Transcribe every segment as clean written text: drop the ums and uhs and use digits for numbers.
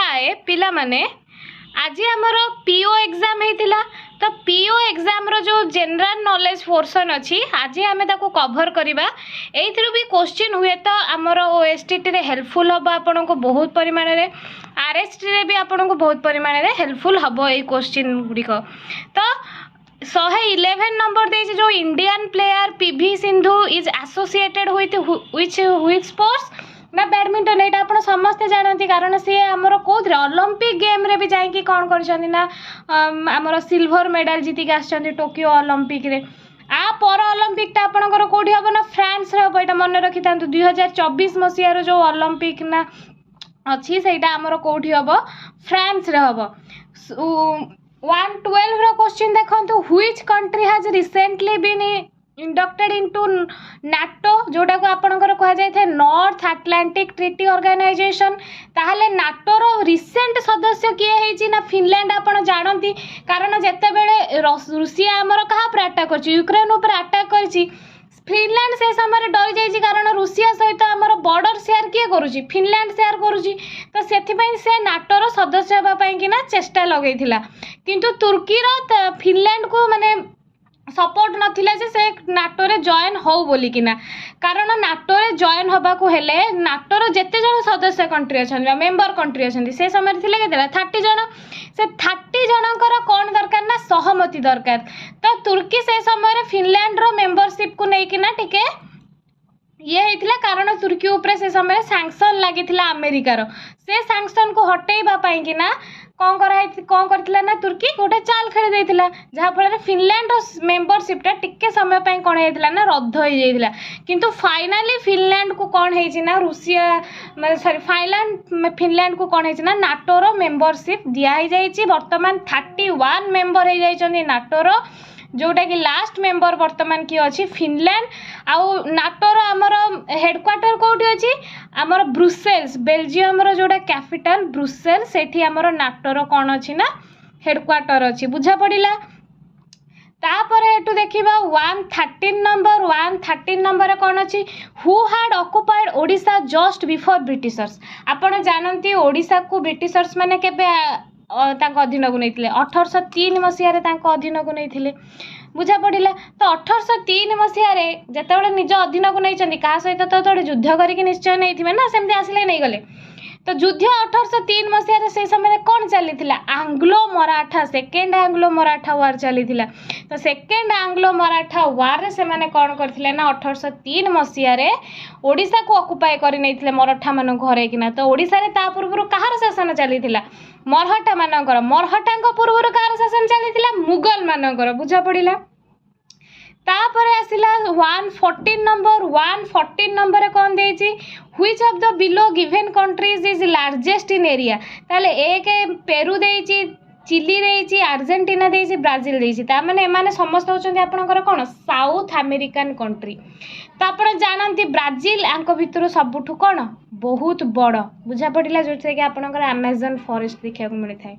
आए पिला माने आज आमर पीओ एग्जाम होता तो पीओ एग्जाम रो जो जनरल नॉलेज पोर्शन अच्छी आज आम कभर करवा एथरू भी क्वेश्चन हुए तो आमर ओएसटीटी रे हेल्पफुल हम आपन को बहुत परिमाण रे आरएसटी रे भी आपन को बहुत परिमाण रे हेल्पफुल हम ये क्वेश्चन गुड़िक तो 111 नंबर दे जो Indian player PV Sindhu is associated with sports ना बैडमिंटन यहाँ आप समस्ते जानती कारण सी आमर कौन ओलंपिक गेम रे भी जाकि कौन कर सिल्वर मेडल जीतिक आसछन्ती टोकियो ओलंपिक रे आ पर ओलंपिक टा आपनकर कोठी हबो ना फ्रांस रे हबो। एटा मन रखि थांतु 2024 मसिया रो जो ओलंपिक ना अछि सेटा आमर कोठी हबो फ्रांस रे हबो। 112 रो क्वेश्चन देखंतु which country has recently been inducted into NATO जोटा को आपनकर कहा जाय थे नॉर्थ अटलांटिक ट्रीटी ऑर्गेनाइजेशन ताहले नाटो रो रिसेंट सदस्य किए हेची ना फिनलैंड आपन जानती कारण जेते बेले रूसिया हमर कहा पर अटैक करची यूक्रेन ऊपर अटैक करची फिनलैंड से समय डरी जाइए कारण रूसिया सहित आमर बॉर्डर शेयर किए करुची फिनलैंड शेयर करुची तो सेथिपई से नाटोर सदस्य होबा पई कि ना चेष्टा लगैथिला किंतु तुर्की रो फिनलैंड को माने सपोर्ट नथिला जे से नाटो रे जॉइन हो बोली किना कारण नाटो रे जॉइन होबा को हेले नाटो रो जेते जण सदस्य कंट्री अछन मेंबर कंट्री अछन से समय थिले केतेला 30 जण से 30 जनकर कोन दरकार ना सहमति दरकार तो तुर्की से समय रे फिनलैंड रो मेंबरशिप को नै किना टिके ये होता कारण तुर्की उपरे से समय सैंक्शन लगी अमेरिकार से सैंक्शन को हटेबा पाई कि ना कौन करथिला ना तुर्की गोटे चाल खेली देथिला जहाँफल फिनलैंड मेंबरशिप टा टिके समय पाई कौन होता ना रद्द हो जाइला किंतु फाइनाली फिनलैंड को कौन है ना रूसिया सॉरी फिनलैंड को कौन है ना नाटो रो मेंबरशिप दिया जाइए वर्तमान 31 मेंबर हो जाइछन्ती नाटो रो जोटा कि लास्ट मेंबर वर्तमान किए अच्छी फिनलैंड आउ नाटोर आमर हेडक्वार्टर कौटी अच्छी आमर ब्रुसेल्स बेल्जियम रो जोटा कैपिटल ब्रुसेल्स सेठी आमर नाटोर कौन अच्छी ना हेडक्वार्टर अच्छी बुझा पड़िला। तापर एटू देखिबा 113 नंबर कौन अच्छी who had occupied Odisha just before Britishers आपण जानती ओडिशा को ब्रिटिशर्स माने केबे अधीन को नहीं 1803 मसीह अधीन को नहीं बुझा पड़ा तो 1803 मसीह जिते निज अधीन को नहीं क्या सहित तो युद्ध करके निश्चय नहीं ना सेमती आसिले नहीं गले तो युद्ध 1803 मसीह से समय कौन चली Anglo Maratha second Anglo Maratha war चली तो सेकेंड आंग्लो मराठा वार से मैंने कौन करथिले ना 1803 मसीह ओडिशा को ऑक्युपाई कर नहीं मराठा मान घर किना तो ओडिशा रे ता पूर्व कहार शासन चली मरहटा मानकर मरहटा पूर्व कहार शासन चली मुगल मानकर बुझा पड़ा तापर आसला 114 नंबर कौन देछि which of the below given countries is largest in area ताले एक पेरू देछि चिली देछि अर्जेंटीना देछि ब्राजिल देछि ता माने एमाने समस्त होचंती आपनकर कोन साउथ अमेरिकन कंट्री तो आप जानती ब्राजिल आंक भितर सबुठु कौन बहुत बड़ बुझा पड़ा जो कि आपनकर अमेजन फॉरेस्ट देखा मिलता है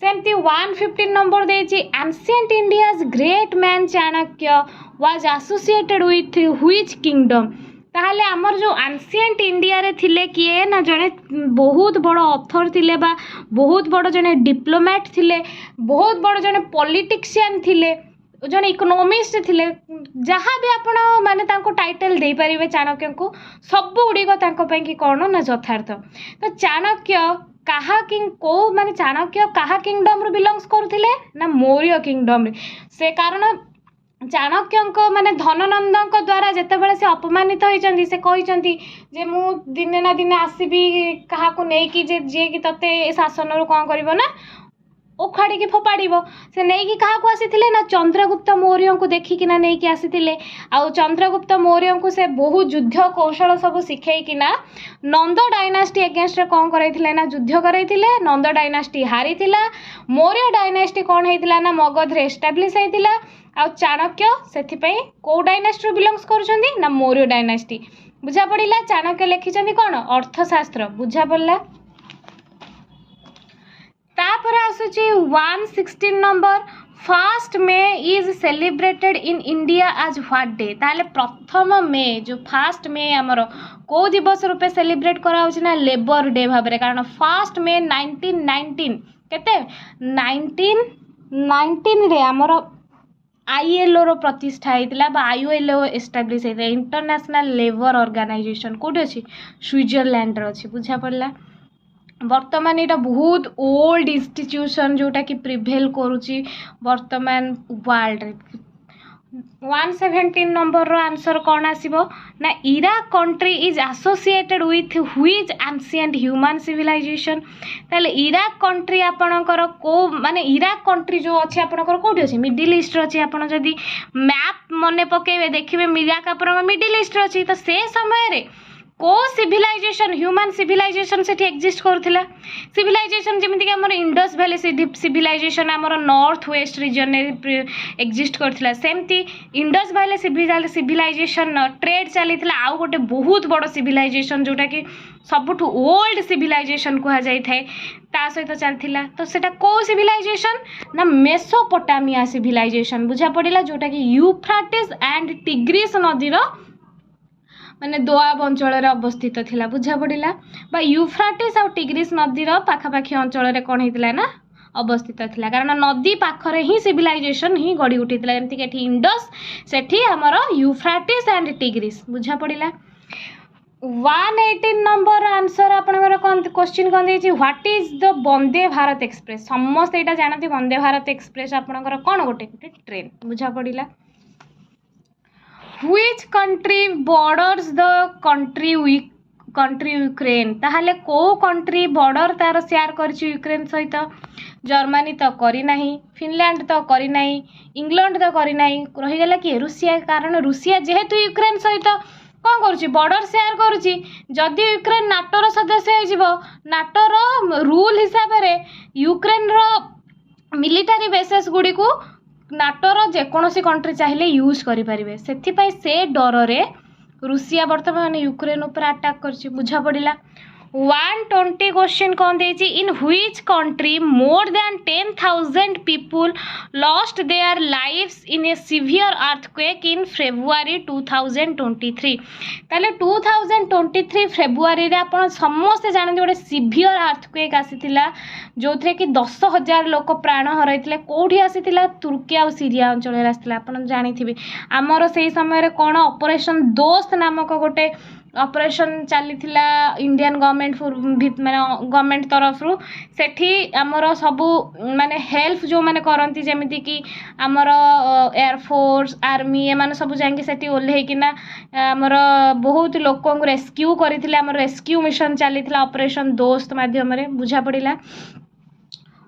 सेमती 115 नंबर देछि ancient India's great man Chanakya was associated with which kingdom ताहले आमर जो एंशिएंट इंडिया रे थिले किए ना जने बहुत बड़ ऑथर थिले बा बहुत बड़ जने डिप्लोमेट थिले बहुत बड़ जने पॉलिटिशियन थिले जने इकोनॉमिस्ट थिले जहाँ भी आपण माने तांको टाइटल दे पारिबे चाणक्य को सब गुड़िक तांको पई कि कोन ना यथार्थ तो चाणक्य कहा किंग को माने चाणक्य कहा किंगडम रो बिलोंग्स करथिले ना मौर्य किंगडम रे से कारण चाणक्य माने धननंद द्वारा जिते बड़े से अपमानित होइचंदी से कहिचंदी जे मु दिने ना दिने आसीबी कहा को नै कि जे कि तते शासन रो कोन करबो ना उखाड़ी की फोपाड़ से नहीं कि क्या आसी ना चंद्रगुप्त मौर्य को देखिकिना नहीं कि आसी आउ चंद्रगुप्त मौर्य को से बहुत युद्ध कौशल सब शिखेकिना नंद डायनास्टी एगेंस्ट कौन कराइथिले ना युद्ध कराइथिले नंद डायनास्टी हारी मौर्य डायनास्टी कौन होता ना मगध रे एस्टाब्लिश होता आ चाणक्य से कौ डायनास्टी बिलोंग्स कर ना मौर्य डायनास्टी बुझा पड़ा चाणक्य लिखिं कौन अर्थशास्त्र बुझा पड़ा तापर आसुची 116 number first may is celebrated in India आज व्हाट डे ताहले प्रथम मे जो फर्स्ट मे आमर को दिवस रूपे सेलिब्रेट कराउछि ना लेबर डे भाव में कारण फर्स्ट मे 1919 केते 1919 रे आमर आईएलओ रो प्रतिष्ठा होता बा आईएलओ एस्टाब्लीश होता इंटरनेशनल लेबर ऑर्गेनाइजेशन कौट अच्छी स्विट्जरलैंड अच्छी बुझा पड़ला वर्तमान यहाँ बहुत ओल्ड इंस्टीट्यूशन जोटा कि प्रिभेल करुच्ची वर्तमान वर्ल्ड 117 नंबर रो आंसर कौन आसीबो ना Iraq country is associated with which ancient human civilization ताले इराक कंट्री आपणकर को माने इराक कंट्री जो अच्छे आपणकर कोठी अछि मिडिल ईस्ट अच्छे आपण जदी मैप मने पकेबे देखिबे इराक आपण मिडिल ईस्ट अच्छी तो से समय रे को सिविलाइजेशन ह्यूमन सिविलाइजेशन से एक्जिस्ट करुला सिविलाइजेशन जमीक आम इंडस वैली सिविलाइजेशन आम नॉर्थ वेस्ट रीजन एक्जिस्ट करुला सेमती इंडस वैली सिविलाइजेशन ट्रेड चली आउ गोटे बहुत बड़ सिविलाइजेशन जोटा कि सबुठ ओल्ड सिविलाइजेशन कह जाए ता सहित चलता तो सेटा को सिविलाइजेशन ना मेसोपोटामिया सिविलाइजेशन बुझा पड़ा जोटा कि यूफ्राटिस एंड टिग्रिस नदीर माने दोआब अंचल अवस्थित थिला बुझा पड़ा बा यूफ्राटिस और टिग्रिस नदीर पाखापाखी अंचल कौन होता ना अवस्थित थिला कारण नदी पाखरे ही सिविलाइजेशन ही गढ़ी उठी जमीक इंडस सेठी आमर यूफ्राटिस एंड टिग्रिस बुझा पड़ा 118 नंबर आंसर आपनकर क्वेश्चन कौन देछि what is the Vande Bharat express समस्त यहाँ जानते वंदे भारत एक्सप्रेस आपनकर कौन गोटे ट्रेन बुझा पड़ा Which country borders the country Ukraine ताहले को कंट्री बॉर्डर तार शेयर करछि यूक्रेन सहित जर्मनी तो करी नाही फिनलैंड तो करी नाही इंग्लैंड तो करी नाही रही गला कि रूसिया कारण रूसिया जेहेतु यूक्रेन सहित कौन करुच्ची बॉर्डर शेयर करुच्ची जदि यूक्रेन नाटोर सदस्य हो नाटोर रूल हिसाब से यूक्रेन रो मिलिटारी बेसेस गुड़ी को नाटोर जेकोसी कंट्री चाहिए यूज करें से डर रे रूसिया बर्तमान यूक्रेन उपर अटैक कर बुझा पड़ा 120 क्वेश्चन कौन देछि in which country more than 10,000 people lost their lives in a severe earthquake in February 2023 ताले 2023 फेब्रुआरी रे आपण समस्त जानते गोटे सिवियर अर्थक्वेक आसीथिला जो थे कि 10,000 लोक प्राण हरैथिले कोठी आसीथिला तुर्की और सीरिया अंचल आसीथिला आपण जानिथिबे आमर से समय कौन ऑपरेशन दोस्त नामक गोटे ऑपरेशन चली इंडियन गवर्नमेंट माने गवर्नमेंट तरफ रु सेठी आमर सबू माने हेल्प जो माने करंती जेमिति कि आमर एयरफोर्स आर्मी एमाने सबू जांगी सेठी ओल्हेकिना आमर बहुत लोक रेस्क्यू करथिले आमर रेस्क्यू मिशन चली ऑपरेशन दोस्त माध्यम रे बुझा पड़िला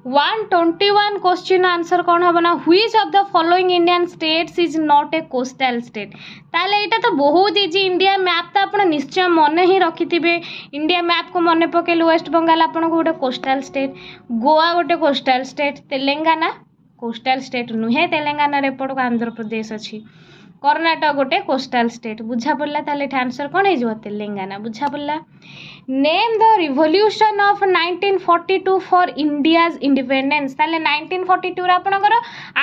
121 क्वेश्चन आंसर कौन हम ना which of the following Indian states is not A coastal state ताले एटा तो बहुत इजी इंडिया मैप तो आप निश्चय मन ही रखिथिबे इंडिया मैप को मन पकेल वेस्ट बंगाल आपन को गोटे कोस्टल स्टेट गोवा गोटे coastal state Telangana coastal state नुहे तेलंगाना रे पड़ आंध्र प्रदेश अच्छी कर्णाटक गोटे कोस्टल स्टेट बुझा पड़ा ताले आंसर कौन हो तेलंगाना बुझा पड़ा name the revolution of 1942 for India's independence ताले 1942 रे आपनकर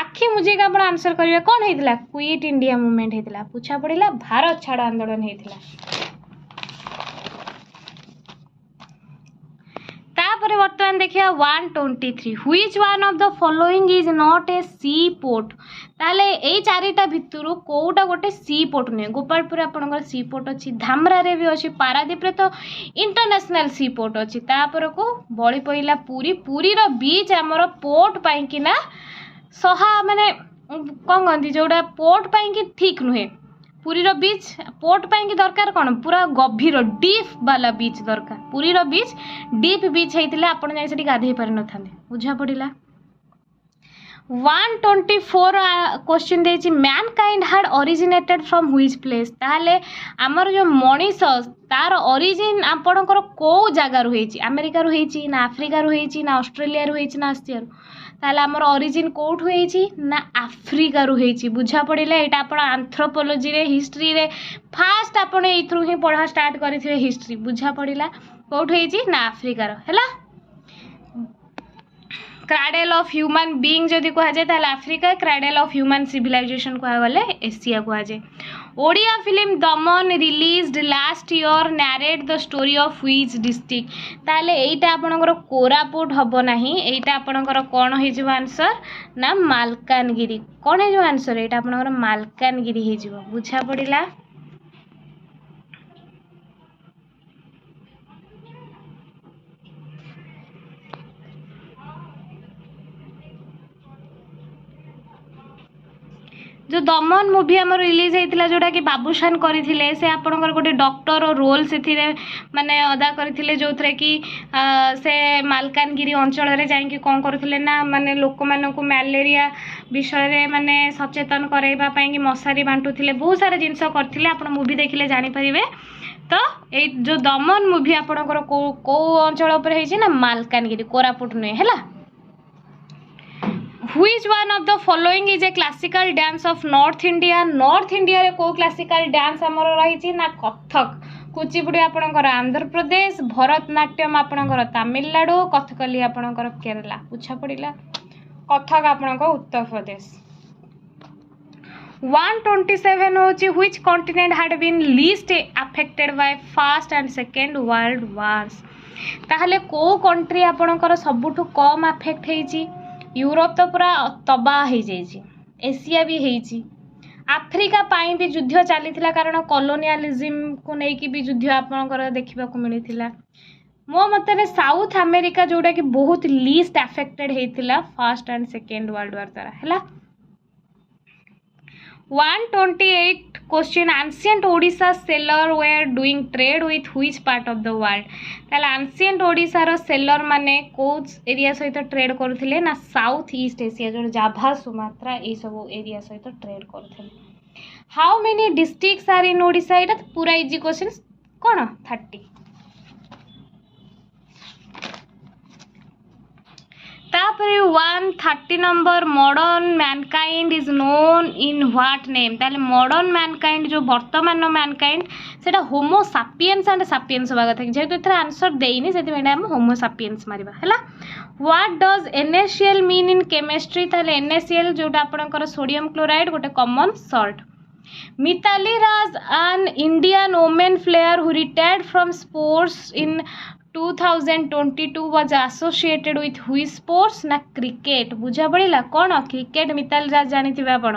आखि मुझे का आंसर करिवे कौन होइतिला क्विट इंडिया मूवमेंट होइतिला पूछा पड़िला भारत छाड़ आंदोलन होइतिला तापर वर्तमान देखिया 123 which one of the following is not a sea port ताले ए चारिटा भितरु कोउटा गोटे सी पोर्ट ने गोपालपुर आपनकर सी पोर्ट अछि धामरा रे भी अछि पारादीप रे तो इंटरनेशनल सी पोर्ट अछि तापर को बळी पइला पुरी रो बीच हमर पोर्ट पाई कि ना सहा माने कोन गंदी जोडा पोर्ट पाई कि ठीक नुहे पुरी रो बीच पोर्ट पाई कि दरकार कोन पूरा गभीर डीप वाला बीच दरकार पुरी रो बीच डीप बीच हेतिले आपण जाई सेठी गाधै पारि न थांदे बुझा पड़िला 124 क्वेश्चन देछि mankind had originated from which place ताले हमर जो मनीष तार ओरिजिन आपणकर को जगह रु हेछि अमेरिका रु हेछि ना अफ्रीका रु हेछि ना ऑस्ट्रेलिया रु हेछि ना आसिया रु ताले हमर ओरिजिन कोठ हेछि ना अफ्रीका रु हेछि बुझा पड़िला एटा आपण एंथ्रोपोलॉजी रे हिस्ट्री रे फास्ट आपण एथरु ही पढ़ा स्टार्ट करिथिबे हिस्ट्री बुझा पड़िला कोठ हेछि ना अफ्रीका रो हैला क्राडेल ऑफ ह्यूमन बीइंग जदि कह जाए ताले अफ्रीका, क्राडेल ऑफ ह्यूमन सिविलाइजेशन कह गले एशिया कह जाए। Odia film Daman released last year narrate the story of which district, ताले एटा आपनकर कोरापुट हबो नाही, एटा आपनकर कोन हे जो आंसर ना मालकानगिरी। कोन हे जो आंसर एटा आपनकर मालकानगिरी हे जो, बुझा पड़िला। जो दमन मूवी आम रिलीज होता जोटा कि बाबूशान करते से आपंकर गोटे डॉक्टर रोल से माने अदा करते जो थे कि से मालकानगिरी अंचल में जाकि कौन करते ना माने लोक मानक मैलेरिया विषय माने सचेतन करवाई कि मशारी बांटुले बहुत सारा जिनस करते आप मूवी देखिले जानीपर। तो ये जो दमन मूवी आपंकर कौ अंचल पर ना मालकानगिरी कोरापुट नुहे है। Which one of the following is a classical dance of North India? North India रे को classical dance हमर रही ना कथक, कुचिपुड़ी आपणकर आंध्र प्रदेश, भरतनाट्यम आपणकर तमिलनाडु, कथकली आपणकर केरला। पूछा पड़िला कथक आपणकर उत्तर प्रदेश। 127 होची which continent had been least affected by first and second world wars? ताहले को कंट्री आपणकर सबुठु कम अफेक्ट हेची? यूरोप तो पूरा तबाह हो जाइए, एशिया भी होइछि, आफ्रिका पाई भी युद्ध चली कारण कॉलोनियलिज्म को लेकिन भी युद्ध आपंकर देखा मिलता। मो मत साउथ अमेरिका जोटा कि बहुत लीस्ट अफेक्टेड होता first and second world war द्वारा है। 128 question ancient Odisha sailor were doing trade with which part of the world? ताले एंशिएंट ओडिशार सेलर माने कोच एरिया सहित ट्रेड करथिले ना साउथ ईस्ट एशिया जो जाभा सुमात्रा ए सब एरिया सहित ट्रेड करथिले। How many districts are in Odisha? एटा पूरा इजी क्वेश्चन कोन 30। तापरे 130 number modern mankind is known in what name? ताले मॉडर्न मैनकाइंड जो वर्तमान मैनकाइंड सेटा होमो सापियंस एंड सापियंस होगा कथा जेहेतु एथरा आंसर देइनी सेति बेटा हम होमो सापियंस मारिबा हैला। What does NaCl mean in chemistry? ताले NaCl जोटा आपनकर सोडियम क्लोराइड गोटे common salt. Mithali Raj an Indian women player who retired from sports इन 2022 was associated with which sports? ना क्रिकेट। बुझा पड़िला कौन क्रिकेट मिताली राज जानी आपण।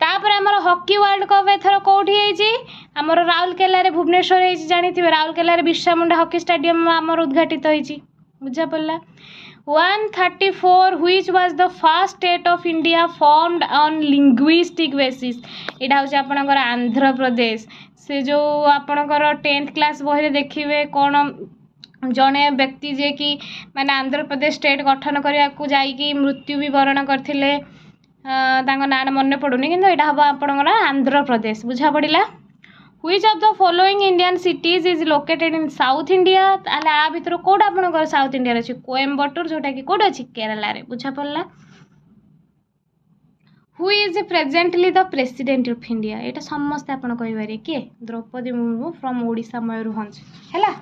तापर आमर हॉकी वर्ल्ड कप एथर कौटी होइछि? आमर राउरकेला रे भुवनेश्वर होइछि जानी थिबे, राउरकेला रे बिरसा मुंडा हॉकी स्टेडियम आमर उद्घाटित होइछि। बुझा पड़ला। 134 which was the first state of India formed on linguistic basis? एटा होछि आपनकर आंध्र प्रदेश। से जो आपनकर 10th क्लास बही देखिबे कौन जड़े व्यक्ति जे कि माने आंध्र प्रदेश स्टेट गठन करने को जाइकी मृत्यु भी वरण करते ना मन पड़ूनी कि हम आपंकर आंध्र प्रदेश। बुझा पड़ा। Which of the following Indian cities is located in south India? ताले आ भितर कोड आपंकर साउथ इंडिया अच्छी कोयम्बटूर जोटा कि कोड अच्छी केरला रे। बुझा पड़ा। Who is presently the president of India? यहाँ समस्ते आप कहींपारे किए? द्रौपदी मुर्मू फ्रॉम ओडिशा मयूरभंज है।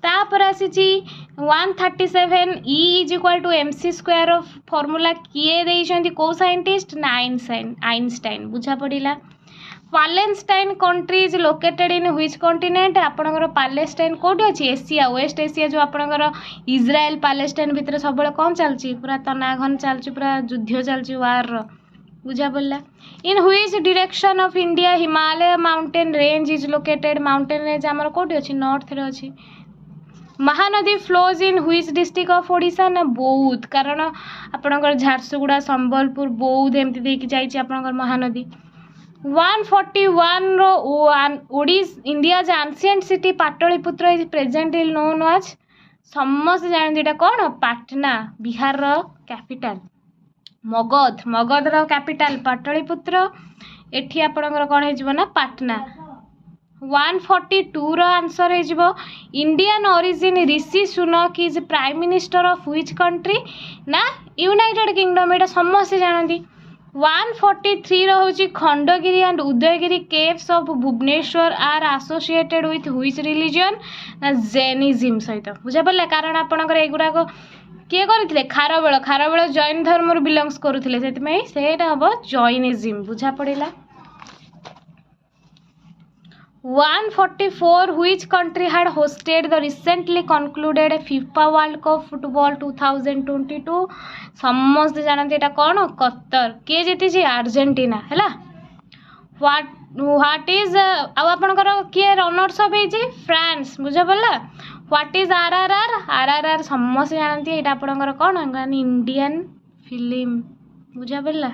तापर आसी 137 E is equal to MC square of formula किए देइछंती को साइंटिस्ट? ना आइनस्टाइन। बुझा पड़िला। Palestine country is located in which continent? आपनकर पैलेस्टाइन कोठी अछि? एशिया, वेस्ट एशिया जो आपनकर इजराइल पैलेस्टाइन भितर सब कौन चलची? पूरा तनाघन चलची, पूरा युद्ध चलची वार। बुझा पड़ला। In which direction of India Himalaya mountain range is located? Mountain range आमर कोठी अछि? नॉर्थ रे अछि। Mahanadi flows in which district of Odisha? ना बौद्ध, कारण आपनकर झारसुगुड़ा संबलपुर बौद्ध एमती देकी जाइछि आपनकर महानदी। 141 रो India ancient city Pataliputra is presently known as? समस्त जानते एटा कौन? पाटना, बिहार रो कैपिटल। मगध रो कैपिटल पाटलिपुत्र, एठी आपनकर कौन हेजिबो ना पाटना। 142 रो आंसर हेजिबो Indian origin Rishi Sunak is prime minister of which country? ना यूनाइटेड किंगडम। एटा समस्त जानती। 143 ରହୁଛି Khandagiri and Udayagiri caves of Bhubaneswar are associated with which religion ନା ଜେନିଜିମ୍ ସହିତ ବୁଝାପଡ଼ିଲା। କାରଣ ଆପଣଙ୍କର ଏଗୁଡ଼ାକ କିଏ କରିଥିଲେ ଖାରବେଳ ଜୈନ ଧର୍ମରୁ ବିଲଙ୍ଗସ୍ କରୁଥିଲେ, ସେଥିପାଇଁ ସେଇଟା ହେବ ଜୈନିଜିମ୍। ବୁଝାପଡ଼ିଲା। 144 which country had hosted the recently concluded FIFA World Cup Football 2022? ସମସ୍ତେ ଜାଣନ୍ତି ଏଇଟା କ'ଣ? କତର। କିଏ ଜିତିଛି? ଆର୍ଜେଣ୍ଟିନା ହେଲା। ହ୍ୱାଟ୍ ଇଜ୍ ଆଉ ଆପଣଙ୍କର କିଏ ରନର୍ସ ଅପ୍ ହେଇଛି? ଫ୍ରାନ୍ସ। ବୁଝାପଡ଼ିଲା। What is RRR? RRR ସମସ୍ତେ ଜାଣନ୍ତି ଏଇଟା ଆପଣଙ୍କର କ'ଣ? Indian film. ବୁଝାପଡ଼ିଲା।